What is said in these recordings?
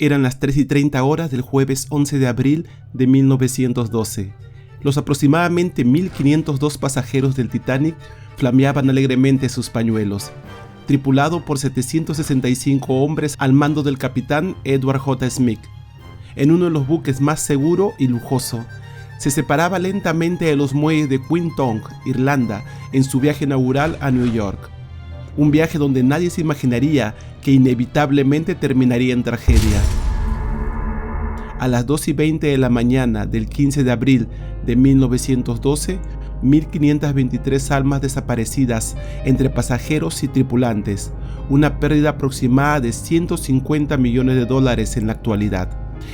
Eran las 3:30 horas del jueves 11 de abril de 1912. Los aproximadamente 1.502 pasajeros del Titanic flameaban alegremente sus pañuelos, tripulado por 765 hombres al mando del capitán Edward J. Smith. En uno de los buques más seguro y lujoso, se separaba lentamente de los muelles de Queenstown, Irlanda, en su viaje inaugural a New York. Un viaje donde nadie se imaginaría que inevitablemente terminaría en tragedia. A las 2:20 de la mañana del 15 de abril de 1912, 1.523 almas desaparecidas entre pasajeros y tripulantes, una pérdida aproximada de $150 millones en la actualidad.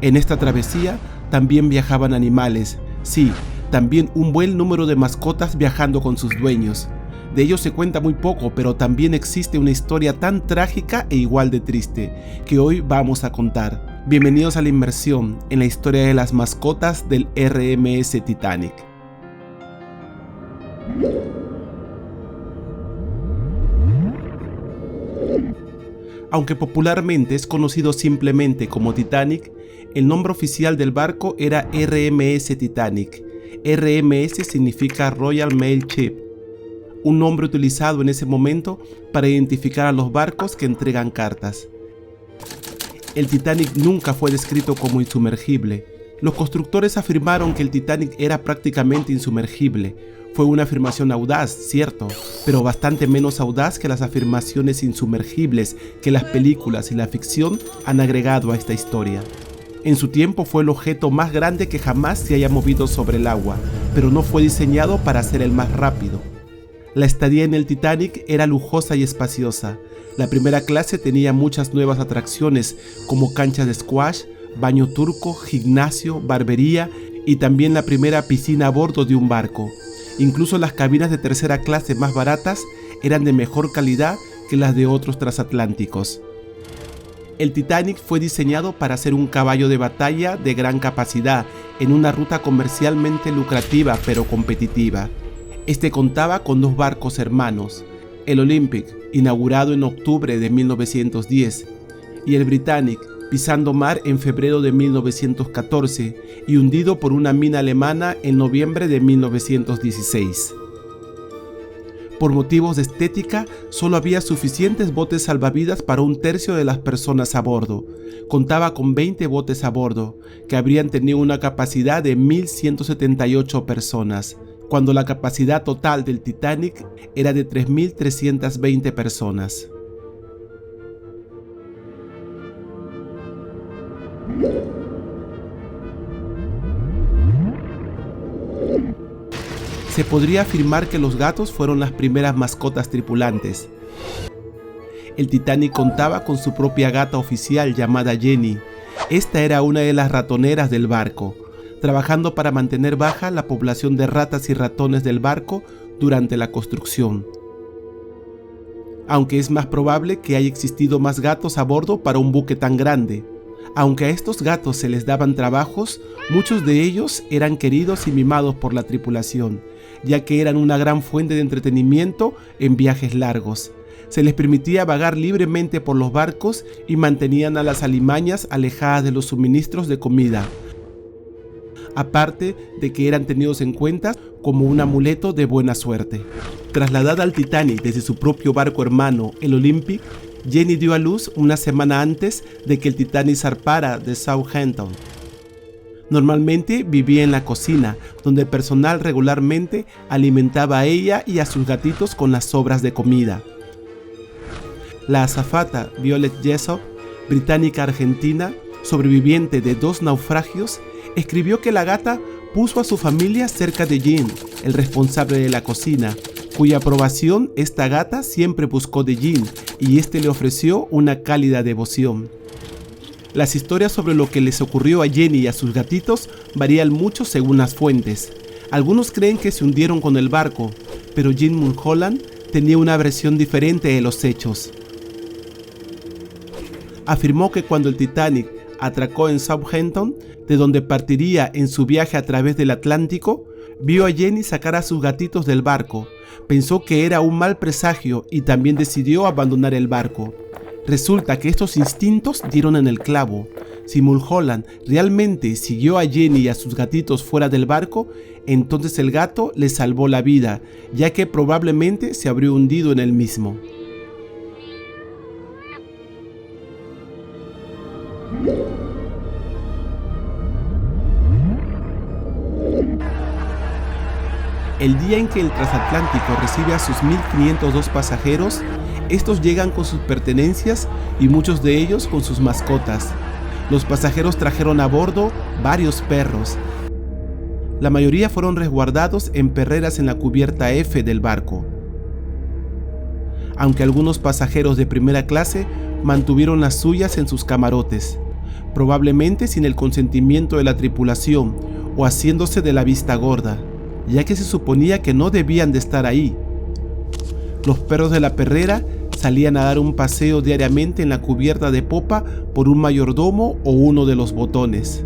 En esta travesía también viajaban animales, sí, también un buen número de mascotas viajando con sus dueños. De ellos se cuenta muy poco, pero también existe una historia tan trágica e igual de triste, que hoy vamos a contar. Bienvenidos a la inmersión en la historia de las mascotas del RMS Titanic. Aunque popularmente es conocido simplemente como Titanic, el nombre oficial del barco era RMS Titanic. RMS significa Royal Mail Ship, un nombre utilizado en ese momento para identificar a los barcos que entregan cartas. El Titanic nunca fue descrito como insumergible. Los constructores afirmaron que el Titanic era prácticamente insumergible. Fue una afirmación audaz, cierto, pero bastante menos audaz que las afirmaciones insumergibles que las películas y la ficción han agregado a esta historia. En su tiempo fue el objeto más grande que jamás se haya movido sobre el agua, pero no fue diseñado para ser el más rápido. La estadía en el Titanic era lujosa y espaciosa. La primera clase tenía muchas nuevas atracciones como canchas de squash, baño turco, gimnasio, barbería y también la primera piscina a bordo de un barco. Incluso las cabinas de tercera clase más baratas eran de mejor calidad que las de otros transatlánticos. El Titanic fue diseñado para ser un caballo de batalla de gran capacidad en una ruta comercialmente lucrativa pero competitiva. Este contaba con dos barcos hermanos, el Olympic, inaugurado en octubre de 1910, y el Britannic, pisando mar en febrero de 1914 y hundido por una mina alemana en noviembre de 1916. Por motivos de estética, solo había suficientes botes salvavidas para un tercio de las personas a bordo. Contaba con 20 botes a bordo, que habrían tenido una capacidad de 1.178 personas, cuando la capacidad total del Titanic era de 3.320 personas. Se podría afirmar que los gatos fueron las primeras mascotas tripulantes. El Titanic contaba con su propia gata oficial llamada Jenny. Esta era una de las ratoneras del barco, trabajando para mantener baja la población de ratas y ratones del barco durante la construcción. Aunque es más probable que haya existido más gatos a bordo para un buque tan grande. Aunque a estos gatos se les daban trabajos, muchos de ellos eran queridos y mimados por la tripulación, ya que eran una gran fuente de entretenimiento en viajes largos. Se les permitía vagar libremente por los barcos y mantenían a las alimañas alejadas de los suministros de comida, aparte de que eran tenidos en cuenta como un amuleto de buena suerte. Trasladada al Titanic desde su propio barco hermano, el Olympic, Jenny dio a luz una semana antes de que el Titanic zarpara de Southampton. Normalmente vivía en la cocina, donde el personal regularmente alimentaba a ella y a sus gatitos con las sobras de comida. La azafata Violet Jessop, británica argentina, sobreviviente de 2 naufragios, escribió que la gata puso a su familia cerca de Jean, el responsable de la cocina, cuya aprobación esta gata siempre buscó de Jean, y este le ofreció una cálida devoción. Las historias sobre lo que les ocurrió a Jenny y a sus gatitos varían mucho según las fuentes. Algunos creen que se hundieron con el barco, pero Jean Mulholland tenía una versión diferente de los hechos. Afirmó que cuando el Titanic atracó en Southampton, de donde partiría en su viaje a través del Atlántico, vio a Jenny sacar a sus gatitos del barco. Pensó que era un mal presagio y también decidió abandonar el barco. Resulta que estos instintos dieron en el clavo. Si Mulholland realmente siguió a Jenny y a sus gatitos fuera del barco, entonces el gato le salvó la vida, ya que probablemente se habría hundido en el mismo. El día en que el transatlántico recibe a sus 1.502 pasajeros, estos llegan con sus pertenencias y muchos de ellos con sus mascotas. Los pasajeros trajeron a bordo varios perros. La mayoría fueron resguardados en perreras en la cubierta F del barco. Aunque algunos pasajeros de primera clase mantuvieron las suyas en sus camarotes, probablemente sin el consentimiento de la tripulación o haciéndose de la vista gorda, ya que se suponía que no debían de estar ahí. Los perros de la perrera salían a dar un paseo diariamente en la cubierta de popa por un mayordomo o uno de los botones.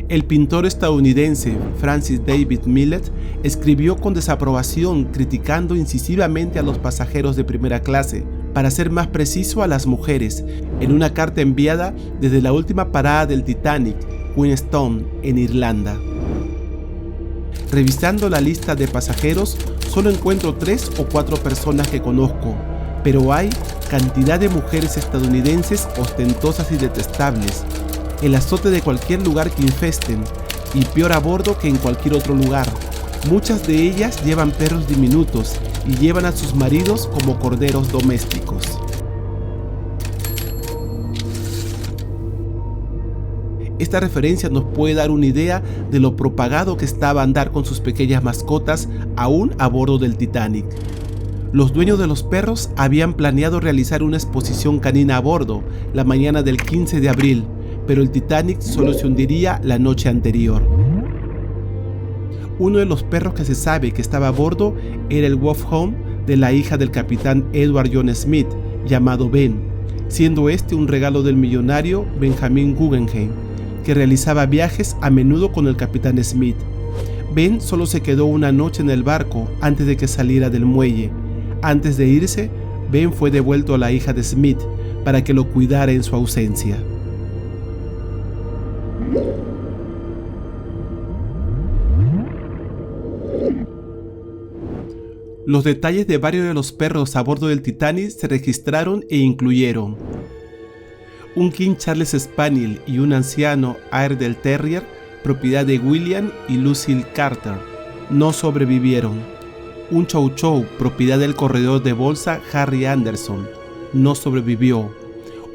El pintor estadounidense Francis David Millet escribió con desaprobación criticando incisivamente a los pasajeros de primera clase, para ser más preciso a las mujeres, en una carta enviada desde la última parada del Titanic, Queenstown, en Irlanda. Revisando la lista de pasajeros, solo encuentro 3 o 4 personas que conozco, pero hay cantidad de mujeres estadounidenses ostentosas y detestables, el azote de cualquier lugar que infesten, y peor a bordo que en cualquier otro lugar. Muchas de ellas llevan perros diminutos y llevan a sus maridos como corderos domésticos. Esta referencia nos puede dar una idea de lo propagado que estaba andar con sus pequeñas mascotas aún a bordo del Titanic. Los dueños de los perros habían planeado realizar una exposición canina a bordo la mañana del 15 de abril, pero el Titanic solo se hundiría la noche anterior. Uno de los perros que se sabe que estaba a bordo era el Wolfhound de la hija del capitán Edward John Smith, llamado Ben, siendo este un regalo del millonario Benjamin Guggenheim, que realizaba viajes a menudo con el capitán Smith. Ben solo se quedó una noche en el barco antes de que saliera del muelle. Antes de irse, Ben fue devuelto a la hija de Smith para que lo cuidara en su ausencia. Los detalles de varios de los perros a bordo del Titanic se registraron e incluyeron un King Charles Spaniel y un anciano Airedale Terrier, propiedad de William y Lucille Carter, no sobrevivieron. Un Chow Chow, propiedad del corredor de bolsa Harry Anderson, no sobrevivió.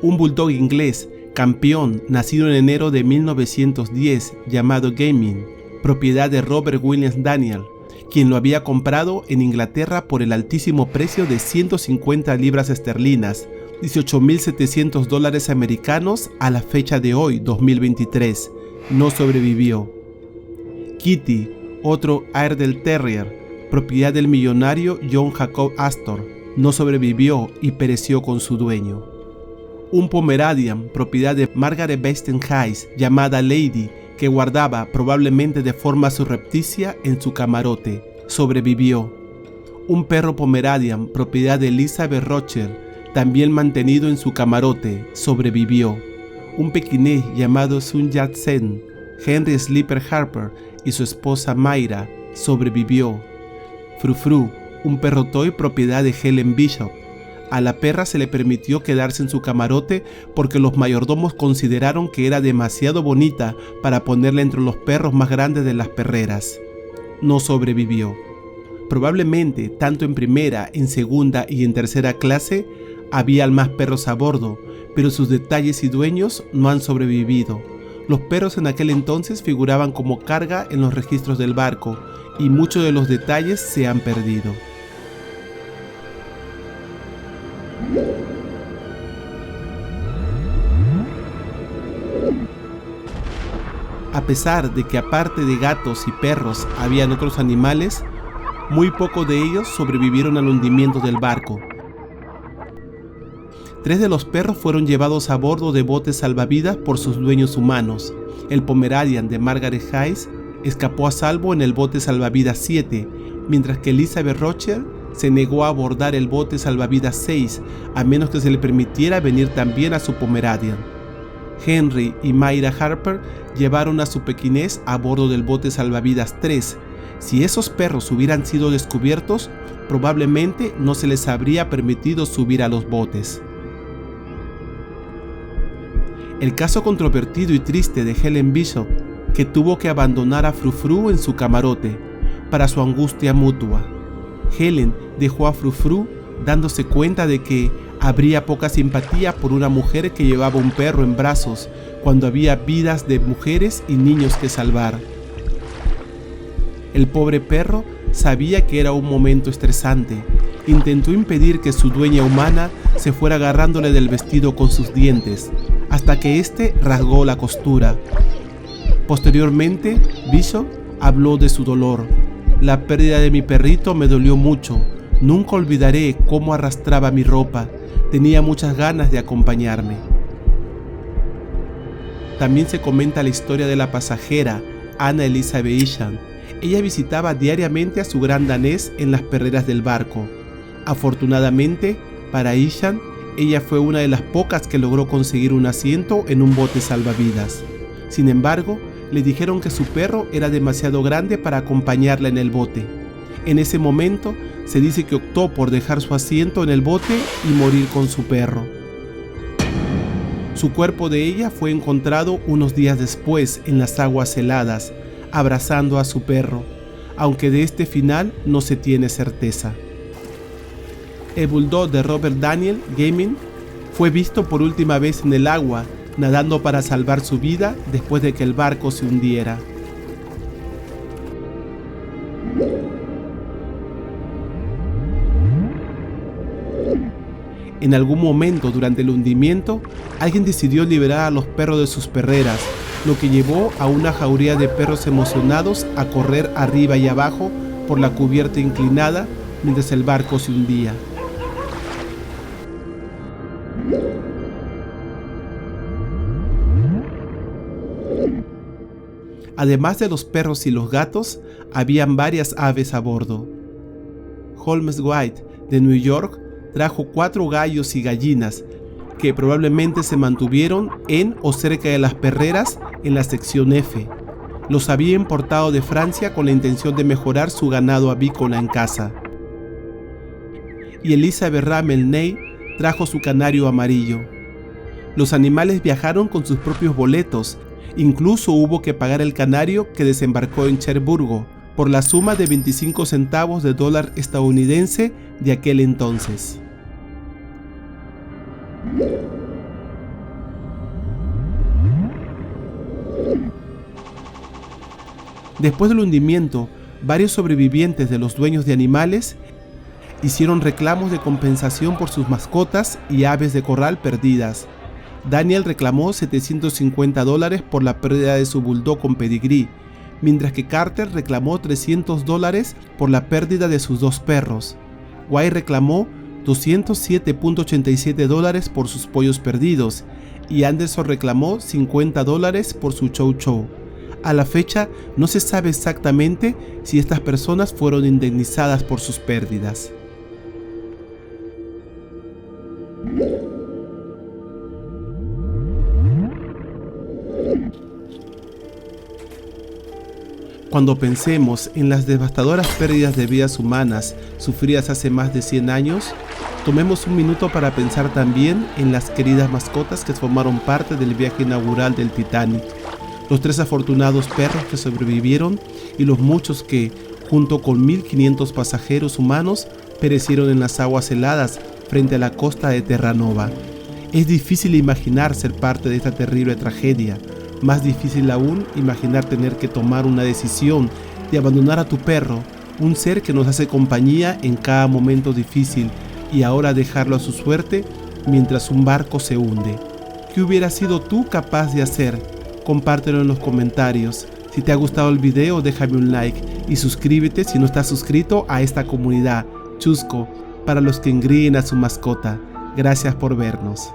Un Bulldog inglés, campeón, nacido en enero de 1910, llamado Gaming, propiedad de Robert Williams Daniel, quien lo había comprado en Inglaterra por el altísimo precio de 150 libras esterlinas, $18.700 americanos a la fecha de hoy, 2023, no sobrevivió. Kitty, otro Airedale Terrier, propiedad del millonario John Jacob Astor, no sobrevivió y pereció con su dueño. Un Pomeranian, propiedad de Margaret Basten Hayes, llamada Lady, que guardaba probablemente de forma surrepticia en su camarote, sobrevivió. Un perro Pomeranian, propiedad de Elizabeth Rothschild, también mantenido en su camarote, sobrevivió. Un pequinés llamado Sun Yat-sen, Henry Sleeper Harper y su esposa Mayra, sobrevivió. Frufru, un perro toy propiedad de Helen Bishop. A la perra se le permitió quedarse en su camarote porque los mayordomos consideraron que era demasiado bonita para ponerla entre los perros más grandes de las perreras. No sobrevivió. Probablemente, tanto en primera, en segunda y en tercera clase, había más perros a bordo, pero sus detalles y dueños no han sobrevivido. Los perros en aquel entonces figuraban como carga en los registros del barco, y muchos de los detalles se han perdido. A pesar de que aparte de gatos y perros habían otros animales, muy pocos de ellos sobrevivieron al hundimiento del barco. 3 de los perros fueron llevados a bordo de botes salvavidas por sus dueños humanos. El Pomeranian de Margaret Hayes escapó a salvo en el bote salvavidas 7, mientras que Elizabeth Rothschild se negó a abordar el bote salvavidas 6, a menos que se le permitiera venir también a su Pomeranian. Henry y Mayra Harper llevaron a su pequinés a bordo del bote salvavidas 3. Si esos perros hubieran sido descubiertos, probablemente no se les habría permitido subir a los botes. El caso controvertido y triste de Helen Bishop, que tuvo que abandonar a Frou Frou en su camarote, para su angustia mutua. Helen dejó a Frou Frou dándose cuenta de que habría poca simpatía por una mujer que llevaba un perro en brazos cuando había vidas de mujeres y niños que salvar. El pobre perro sabía que era un momento estresante. Intentó impedir que su dueña humana se fuera agarrándole del vestido con sus dientes, hasta que éste rasgó la costura. Posteriormente, Bishop habló de su dolor. La pérdida de mi perrito me dolió mucho. Nunca olvidaré cómo arrastraba mi ropa. Tenía muchas ganas de acompañarme. También se comenta la historia de la pasajera Anna Elizabeth Isham. Ella visitaba diariamente a su gran danés en las perreras del barco. Afortunadamente para Isham, ella fue una de las pocas que logró conseguir un asiento en un bote salvavidas. Sin embargo, le dijeron que su perro era demasiado grande para acompañarla en el bote. En ese momento, se dice que optó por dejar su asiento en el bote y morir con su perro. Su cuerpo de ella fue encontrado unos días después en las aguas heladas, abrazando a su perro, aunque de este final no se tiene certeza. El bulldog de Robert Daniel Gaming fue visto por última vez en el agua, nadando para salvar su vida después de que el barco se hundiera. En algún momento durante el hundimiento, alguien decidió liberar a los perros de sus perreras, lo que llevó a una jauría de perros emocionados a correr arriba y abajo por la cubierta inclinada mientras el barco se hundía. Además de los perros y los gatos, habían varias aves a bordo. Holmes White, de New York, trajo 4 gallos y gallinas, que probablemente se mantuvieron en o cerca de las perreras en la sección F. Los había importado de Francia con la intención de mejorar su ganado avícola en casa. Y Elizabeth Ramel Ney trajo su canario amarillo. Los animales viajaron con sus propios boletos. Incluso hubo que pagar el canario que desembarcó en Cherburgo por la suma de 25 centavos de dólar estadounidense de aquel entonces. Después del hundimiento, varios sobrevivientes de los dueños de animales hicieron reclamos de compensación por sus mascotas y aves de corral perdidas. Daniel reclamó $750 por la pérdida de su bulldog con pedigrí, mientras que Carter reclamó $300 por la pérdida de sus 2 perros. White reclamó $207.87 por sus pollos perdidos y Anderson reclamó $50 por su chow chow. A la fecha no se sabe exactamente si estas personas fueron indemnizadas por sus pérdidas. Cuando pensemos en las devastadoras pérdidas de vidas humanas sufridas hace más de 100 años, tomemos un minuto para pensar también en las queridas mascotas que formaron parte del viaje inaugural del Titanic, los 3 afortunados perros que sobrevivieron y los muchos que, junto con 1.500 pasajeros humanos, perecieron en las aguas heladas frente a la costa de Terranova. Es difícil imaginar ser parte de esta terrible tragedia. Más difícil aún imaginar tener que tomar una decisión de abandonar a tu perro, un ser que nos hace compañía en cada momento difícil, y ahora dejarlo a su suerte mientras un barco se hunde. ¿Qué hubieras sido tú capaz de hacer? Compártelo en los comentarios. Si te ha gustado el video, déjame un like y suscríbete si no estás suscrito a esta comunidad Chusco para los que engríen a su mascota. Gracias por vernos.